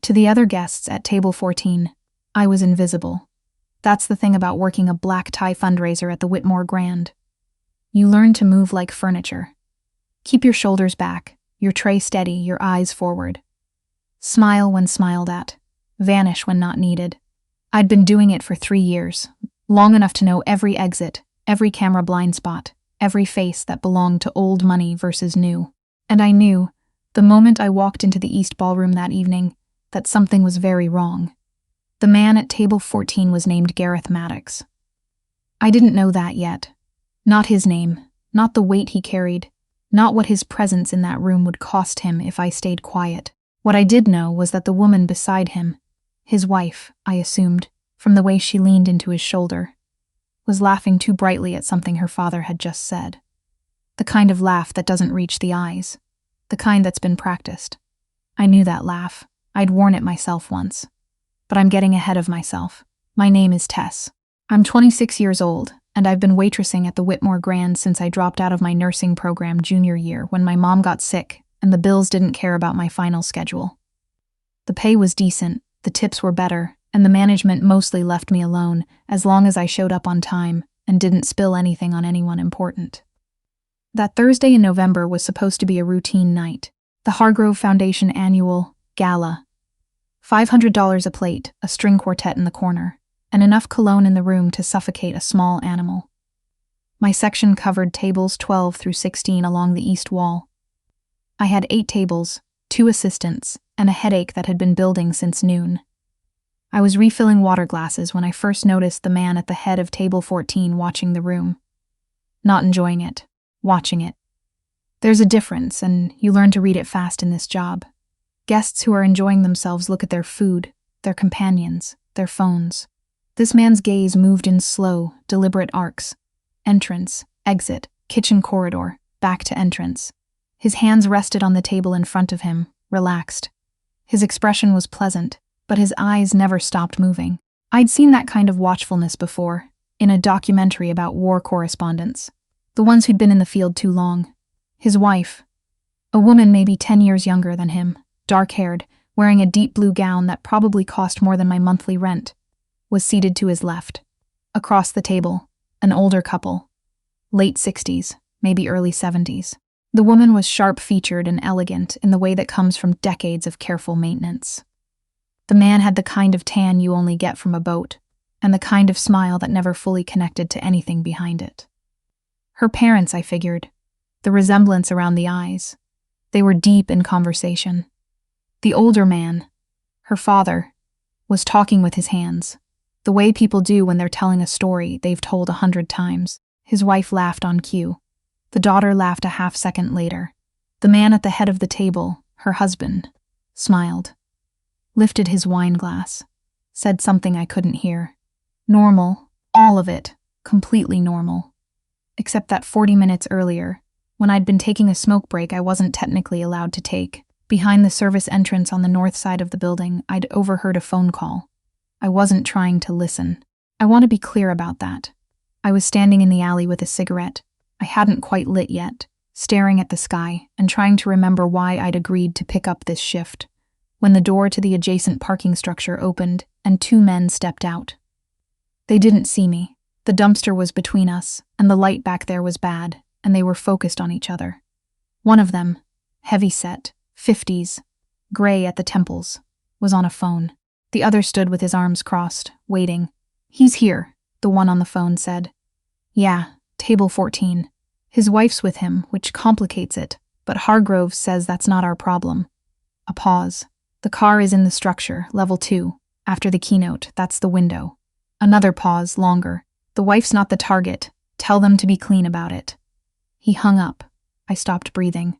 To the other guests at table 14, I was invisible. That's the thing about working a black tie fundraiser at the Whitmore Grand. You learn to move like furniture. Keep your shoulders back, your tray steady, your eyes forward. Smile when smiled at. Vanish when not needed. I'd been doing it for 3 years, long enough to know every exit, every camera blind spot, every face that belonged to old money versus new. And I knew, the moment I walked into the East Ballroom that evening, that something was very wrong. The man at table 14 was named Gareth Maddox. I didn't know that yet. Not his name, not the weight he carried, not what his presence in that room would cost him if I stayed quiet. What I did know was that the woman beside him, his wife, I assumed, from the way she leaned into his shoulder, was laughing too brightly at something her father had just said. The kind of laugh that doesn't reach the eyes. The kind that's been practiced. I knew that laugh. I'd worn it myself once. But I'm getting ahead of myself. My name is Tess. I'm 26 years old, and I've been waitressing at the Whitmore Grand since I dropped out of my nursing program junior year when my mom got sick and the bills didn't care about my final schedule. The pay was decent, the tips were better, and the management mostly left me alone as long as I showed up on time and didn't spill anything on anyone important. That Thursday in November was supposed to be a routine night, the Hargrove Foundation annual gala. $500 a plate, a string quartet in the corner, and enough cologne in the room to suffocate a small animal. My section covered tables 12 through 16 along the east wall. I had 8 tables, 2 assistants, and a headache that had been building since noon. I was refilling water glasses when I first noticed the man at the head of table 14 watching the room. Not enjoying it, watching it. There's a difference, and you learn to read it fast in this job. Guests who are enjoying themselves look at their food, their companions, their phones. This man's gaze moved in slow, deliberate arcs. Entrance, exit, kitchen corridor, back to entrance. His hands rested on the table in front of him, relaxed. His expression was pleasant, but his eyes never stopped moving. I'd seen that kind of watchfulness before, in a documentary about war correspondents. The ones who'd been in the field too long. His wife, a woman maybe 10 years younger than him, dark-haired, wearing a deep blue gown that probably cost more than my monthly rent, was seated to his left. Across the table, an older couple, late 60s, maybe early 70s. The woman was sharp-featured and elegant in the way that comes from decades of careful maintenance. The man had the kind of tan you only get from a boat, and the kind of smile that never fully connected to anything behind it. Her parents, I figured. The resemblance around the eyes. They were deep in conversation. The older man, her father, was talking with his hands, the way people do when they're telling a story they've told 100 times. His wife laughed on cue. The daughter laughed a half-second later. The man at the head of the table, her husband, smiled, lifted his wine glass, said something I couldn't hear. Normal, all of it, completely normal. Except that 40 minutes earlier, when I'd been taking a smoke break I wasn't technically allowed to take. Behind the service entrance on the north side of the building, I'd overheard a phone call. I wasn't trying to listen. I want to be clear about that. I was standing in the alley with a cigarette. I hadn't quite lit yet, staring at the sky and trying to remember why I'd agreed to pick up this shift, when the door to the adjacent parking structure opened and 2 men stepped out. They didn't see me. The dumpster was between us, and the light back there was bad, and they were focused on each other. One of them, heavy-set, 50s, gray at the temples, was on a phone. The other stood with his arms crossed, waiting. "He's here," the one on the phone said. "Yeah, table 14. His wife's with him, which complicates it, but Hargrove says that's not our problem." A pause. "The car is in the structure, level 2. After the keynote, that's the window." Another pause, longer. "The wife's not the target. Tell them to be clean about it." He hung up. I stopped breathing.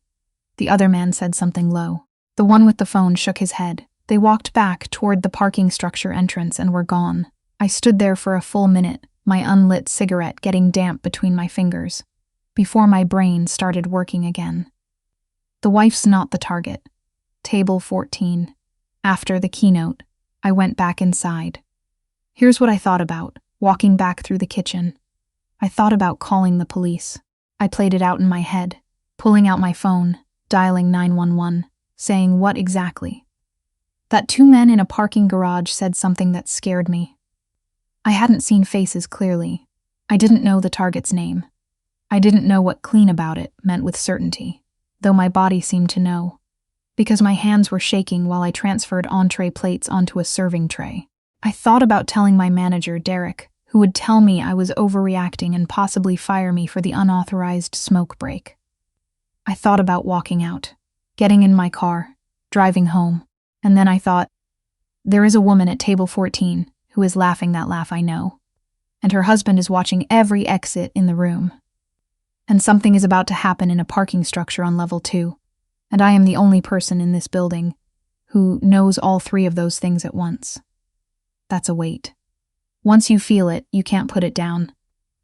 The other man said something low. The one with the phone shook his head. They walked back toward the parking structure entrance and were gone. I stood there for a full minute, my unlit cigarette getting damp between my fingers, before my brain started working again. The wife's not the target. Table 14. After the keynote, I went back inside. Here's what I thought about, walking back through the kitchen. I thought about calling the police. I played it out in my head, pulling out my phone, dialing 911, saying what exactly. That two men in a parking garage said something that scared me. I hadn't seen faces clearly. I didn't know the target's name. I didn't know what clean about it meant with certainty, though my body seemed to know, because my hands were shaking while I transferred entree plates onto a serving tray. I thought about telling my manager, Derek, who would tell me I was overreacting and possibly fire me for the unauthorized smoke break. I thought about walking out, getting in my car, driving home, and then I thought, there is a woman at table 14 who is laughing that laugh I know, and her husband is watching every exit in the room. And something is about to happen in a parking structure on level 2, and I am the only person in this building who knows all three of those things at once. That's a weight. Once you feel it, you can't put it down.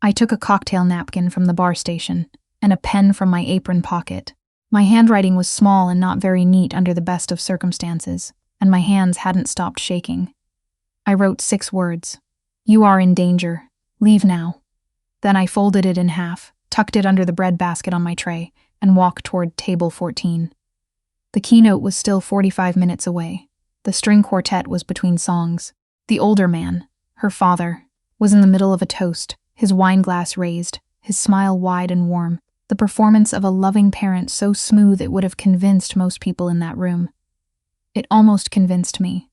I took a cocktail napkin from the bar station and a pen from my apron pocket. My handwriting was small and not very neat under the best of circumstances, and my hands hadn't stopped shaking. I wrote 6 words. You are in danger. Leave now. Then I folded it in half, tucked it under the bread basket on my tray, and walked toward table 14. The keynote was still 45 minutes away. The string quartet was between songs. The older man, her father, was in the middle of a toast, his wine glass raised, his smile wide and warm, the performance of a loving parent so smooth it would have convinced most people in that room. It almost convinced me.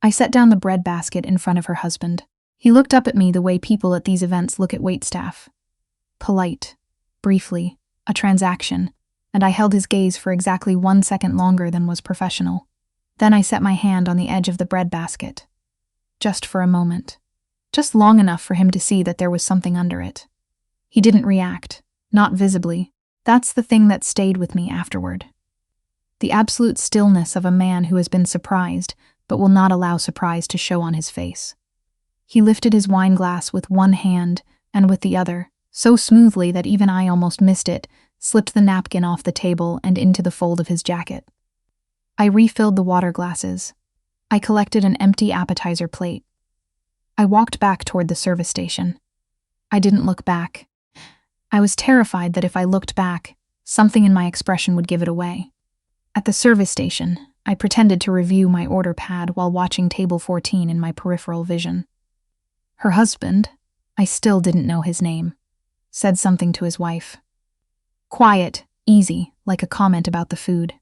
I set down the bread basket in front of her husband. He looked up at me the way people at these events look at waitstaff. Polite, briefly, a transaction, and I held his gaze for exactly 1 second longer than was professional. Then I set my hand on the edge of the bread basket. Just for a moment. Just long enough for him to see that there was something under it. He didn't react, not visibly. That's the thing that stayed with me afterward. The absolute stillness of a man who has been surprised, but will not allow surprise to show on his face. He lifted his wine glass with one hand and with the other, so smoothly that even I almost missed it, slipped the napkin off the table and into the fold of his jacket. I refilled the water glasses. I collected an empty appetizer plate. I walked back toward the service station. I didn't look back. I was terrified that if I looked back, something in my expression would give it away. At the service station, I pretended to review my order pad while watching table 14 in my peripheral vision. Her husband, I still didn't know his name, said something to his wife. Quiet, easy, like a comment about the food.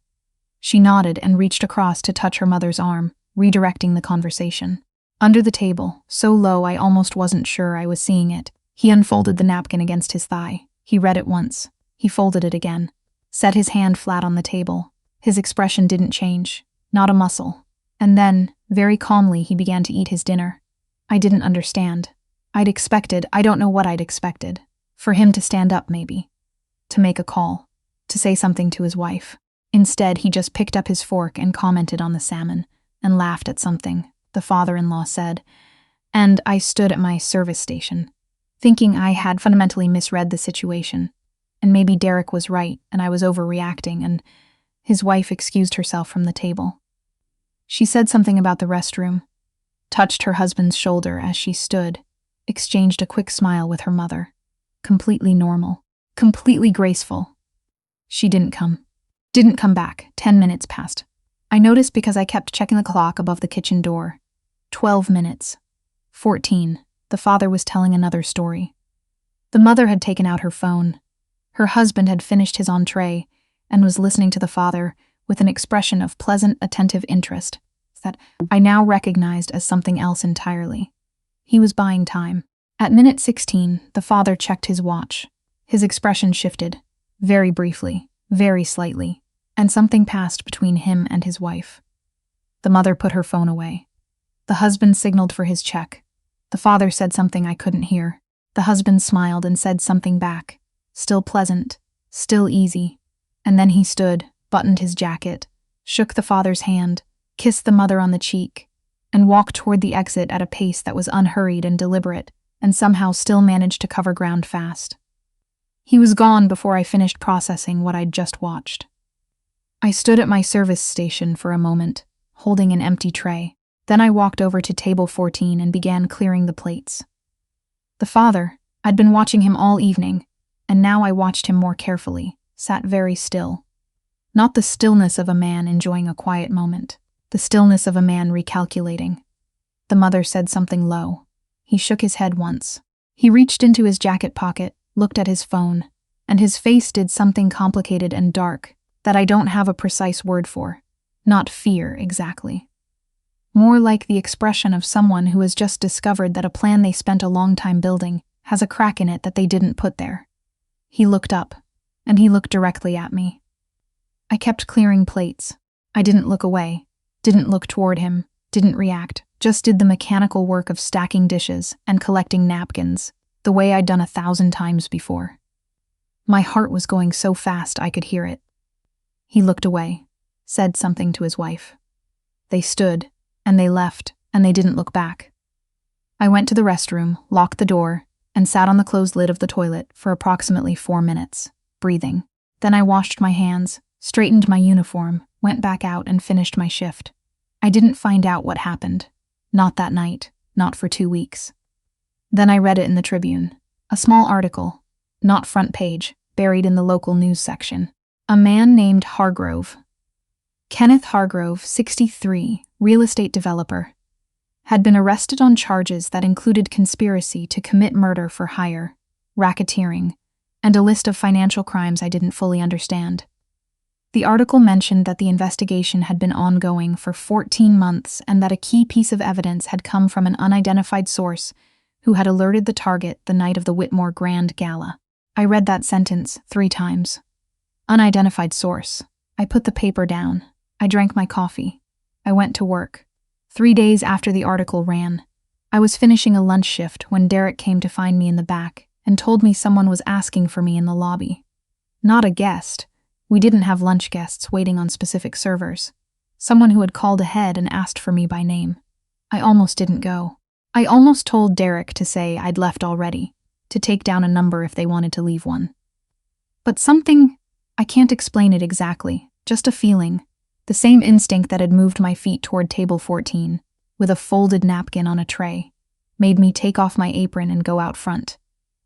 She nodded and reached across to touch her mother's arm, redirecting the conversation. Under the table, so low I almost wasn't sure I was seeing it, he unfolded the napkin against his thigh. He read it once. He folded it again. Set his hand flat on the table. His expression didn't change, not a muscle. And then, very calmly, he began to eat his dinner. I didn't understand. I don't know what I'd expected. For him to stand up, maybe. To make a call. To say something to his wife. Instead, he just picked up his fork and commented on the salmon, and laughed at something the father-in-law said, and I stood at my service station, thinking I had fundamentally misread the situation, and maybe Derek was right and I was overreacting, and his wife excused herself from the table. She said something about the restroom, touched her husband's shoulder as she stood, exchanged a quick smile with her mother. Completely normal, completely graceful. She didn't come back. 10 minutes passed. I noticed because I kept checking the clock above the kitchen door. 12 minutes. 14. The father was telling another story. The mother had taken out her phone. Her husband had finished his entree and was listening to the father with an expression of pleasant, attentive interest that I now recognized as something else entirely. He was buying time. At minute 16, the father checked his watch. His expression shifted, very briefly, very slightly, and something passed between him and his wife. The mother put her phone away. The husband signaled for his check. The father said something I couldn't hear. The husband smiled and said something back, still pleasant, still easy. And then he stood, buttoned his jacket, shook the father's hand, kissed the mother on the cheek, and walked toward the exit at a pace that was unhurried and deliberate, and somehow still managed to cover ground fast. He was gone before I finished processing what I'd just watched. I stood at my service station for a moment, holding an empty tray. Then I walked over to table 14 and began clearing the plates. The father, I'd been watching him all evening, and now I watched him more carefully, sat very still. Not the stillness of a man enjoying a quiet moment. the stillness of a man recalculating. The mother said something low. He shook his head once. He reached into his jacket pocket, looked at his phone, and his face did something complicated and dark that I don't have a precise word for. Not fear, exactly. More like the expression of someone who has just discovered that a plan they spent a long time building has a crack in it that they didn't put there. He looked up, and he looked directly at me. I kept clearing plates. I didn't look away, didn't look toward him, didn't react, just did the mechanical work of stacking dishes and collecting napkins, the way I'd done 1,000 times before. My heart was going so fast I could hear it. He looked away, said something to his wife. They stood, and they left, and they didn't look back. I went to the restroom, locked the door, and sat on the closed lid of the toilet for approximately 4 minutes, breathing. Then I washed my hands, straightened my uniform, went back out and finished my shift. I didn't find out what happened. Not that night, not for 2 weeks. Then I read it in the Tribune. A small article, not front page, buried in the local news section. A man named Hargrove, Kenneth Hargrove, 63, real estate developer, had been arrested on charges that included conspiracy to commit murder for hire, racketeering, and a list of financial crimes I didn't fully understand. The article mentioned that the investigation had been ongoing for 14 months and that a key piece of evidence had come from an unidentified source who had alerted the target the night of the Whitmore Grand Gala. I read that sentence 3 times. Unidentified source. I put the paper down. I drank my coffee. I went to work. 3 days after the article ran, I was finishing a lunch shift when Derek came to find me in the back and told me someone was asking for me in the lobby. Not a guest. We didn't have lunch guests waiting on specific servers. Someone who had called ahead and asked for me by name. I almost didn't go. I almost told Derek to say I'd left already, to take down a number if they wanted to leave one. But something, I can't explain it exactly, just a feeling, the same instinct that had moved my feet toward table 14, with a folded napkin on a tray, made me take off my apron and go out front.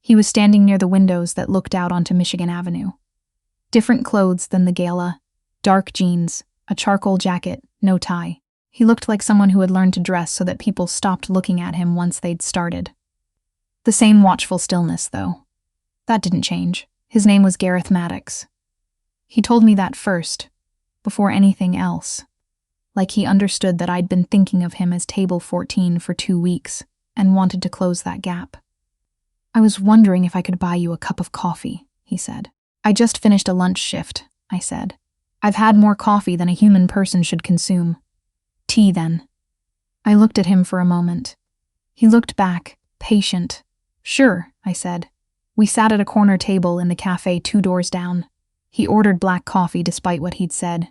He was standing near the windows that looked out onto Michigan Avenue. Different clothes than the gala, dark jeans, a charcoal jacket, no tie. He looked like someone who had learned to dress so that people stopped looking at him once they'd started. The same watchful stillness, though. That didn't change. His name was Gareth Maddox. He told me that first, before anything else. Like he understood that I'd been thinking of him as table 14 for 2 weeks and wanted to close that gap. I was wondering if I could buy you a cup of coffee, he said. I just finished a lunch shift, I said. I've had more coffee than a human person should consume. Tea, then. I looked at him for a moment. He looked back, patient. Sure, I said. We sat at a corner table in the cafe 2 doors down. He ordered black coffee despite what he'd said,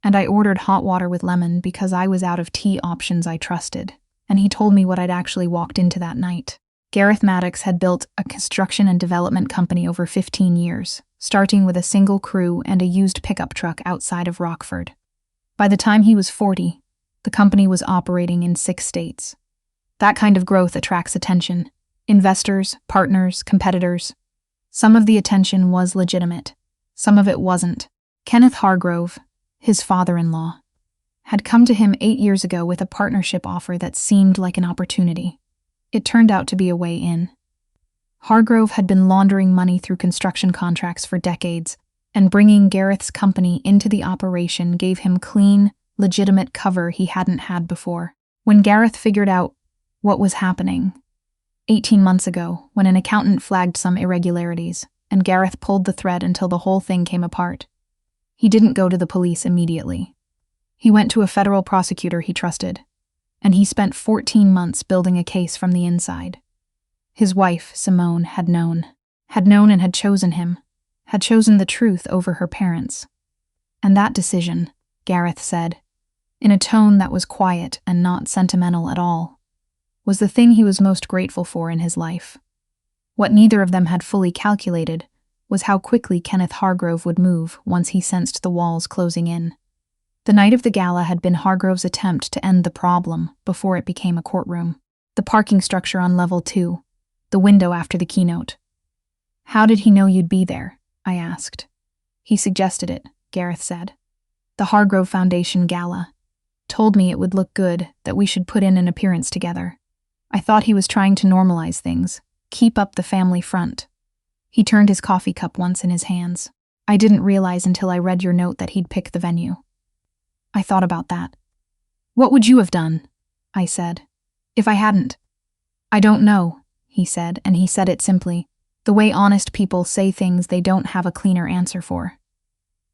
and I ordered hot water with lemon because I was out of tea options I trusted, and he told me what I'd actually walked into that night. Gareth Maddox had built a construction and development company over 15 years, starting with a single crew and a used pickup truck outside of Rockford. By the time he was 40, the company was operating in 6 states. That kind of growth attracts attention. Investors, partners, competitors. Some of the attention was legitimate. Some of it wasn't. Kenneth Hargrove, his father-in-law, had come to him 8 years ago with a partnership offer that seemed like an opportunity. It turned out to be a way in. Hargrove had been laundering money through construction contracts for decades, and bringing Gareth's company into the operation gave him clean, legitimate cover he hadn't had before. When Gareth figured out what was happening, 18 months ago, when an accountant flagged some irregularities, and Gareth pulled the thread until the whole thing came apart, he didn't go to the police immediately. He went to a federal prosecutor he trusted, and he spent 14 months building a case from the inside. His wife, Simone, had known and had chosen him, had chosen the truth over her parents. And that decision, Gareth said, in a tone that was quiet and not sentimental at all, was the thing he was most grateful for in his life. What neither of them had fully calculated was how quickly Kenneth Hargrove would move once he sensed the walls closing in. The night of the gala had been Hargrove's attempt to end the problem before it became a courtroom. The parking structure on level 2, the window after the keynote. How did he know you'd be there? I asked. He suggested it, Gareth said. The Hargrove Foundation Gala. Told me it would look good, that we should put in an appearance together. I thought he was trying to normalize things, keep up the family front. He turned his coffee cup once in his hands. I didn't realize until I read your note that he'd picked the venue. I thought about that. What would you have done? I said. If I hadn't. I don't know, he said, and he said it simply, the way honest people say things they don't have a cleaner answer for.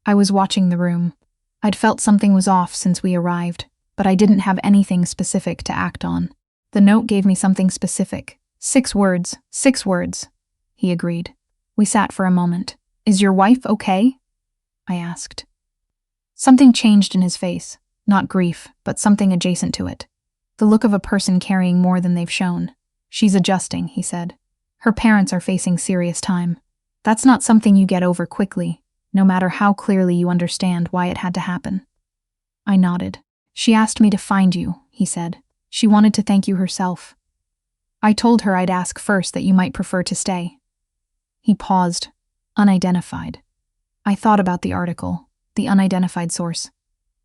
I was watching the room. I'd felt something was off since we arrived, but I didn't have anything specific to act on. The note gave me something specific. 6 words, 6 words, he agreed. We sat for a moment. Is your wife okay? I asked. Something changed in his face, not grief, but something adjacent to it. The look of a person carrying more than they've shown. She's adjusting, he said. Her parents are facing serious time. That's not something you get over quickly, no matter how clearly you understand why it had to happen. I nodded. She asked me to find you, he said. She wanted to thank you herself. I told her I'd ask first that you might prefer to stay. He paused, unidentified. I thought about the article, the unidentified source.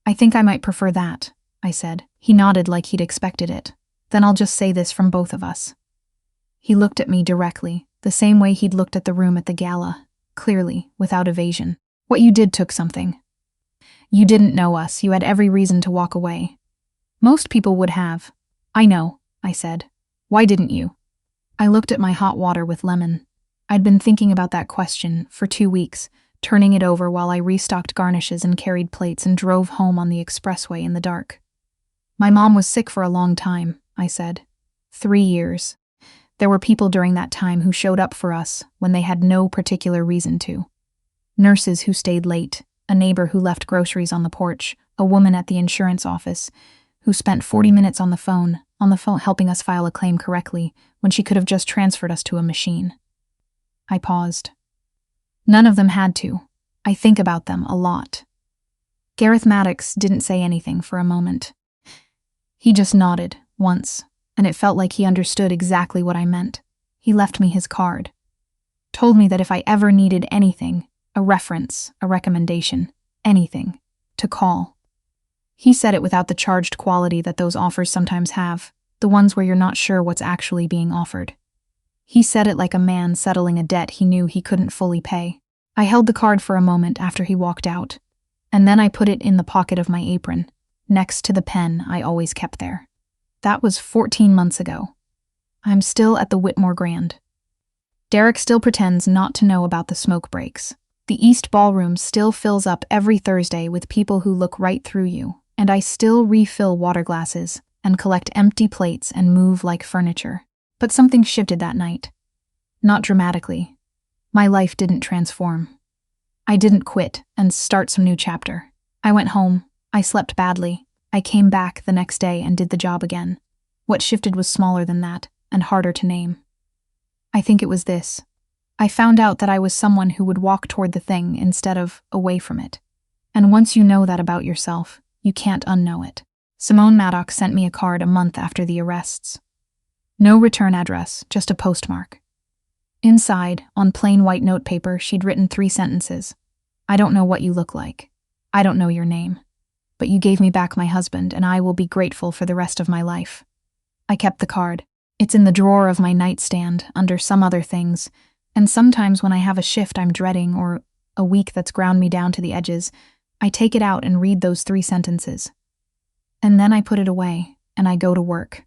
I think I might prefer that, I said. He nodded like he'd expected it. Then I'll just say this from both of us. He looked at me directly, the same way he'd looked at the room at the gala, clearly, without evasion. What you did took something. You didn't know us, you had every reason to walk away. Most people would have. I know, I said. Why didn't you? I looked at my hot water with lemon. I'd been thinking about that question for 2 weeks, turning it over while I restocked garnishes and carried plates and drove home on the expressway in the dark. My mom was sick for a long time, I said. 3 years. There were people during that time who showed up for us when they had no particular reason to. Nurses who stayed late, a neighbor who left groceries on the porch, a woman at the insurance office who spent 40 minutes on the phone helping us file a claim correctly when she could have just transferred us to a machine. I paused. None of them had to. I think about them a lot. Gareth Maddox didn't say anything for a moment. He just nodded, once, and it felt like he understood exactly what I meant. He left me his card. Told me that if I ever needed anything, a reference, a recommendation, anything, to call. He said it without the charged quality that those offers sometimes have, the ones where you're not sure what's actually being offered. He said it like a man settling a debt he knew he couldn't fully pay. I held the card for a moment after he walked out, and then I put it in the pocket of my apron, next to the pen I always kept there. That was 14 months ago. I'm still at the Whitmore Grand. Derek still pretends not to know about the smoke breaks. The East Ballroom still fills up every Thursday with people who look right through you, and I still refill water glasses and collect empty plates and move like furniture. But something shifted that night. Not dramatically. My life didn't transform. I didn't quit and start some new chapter. I went home. I slept badly. I came back the next day and did the job again. What shifted was smaller than that and harder to name. I think it was this. I found out that I was someone who would walk toward the thing instead of away from it. And once you know that about yourself, you can't unknow it. Simone Maddox sent me a card a month after the arrests. No return address, just a postmark. Inside, on plain white notepaper, she'd written 3 sentences. I don't know what you look like. I don't know your name. But you gave me back my husband, and I will be grateful for the rest of my life. I kept the card. It's in the drawer of my nightstand, under some other things, and sometimes when I have a shift I'm dreading or a week that's ground me down to the edges, I take it out and read those 3 sentences. And then I put it away, and I go to work.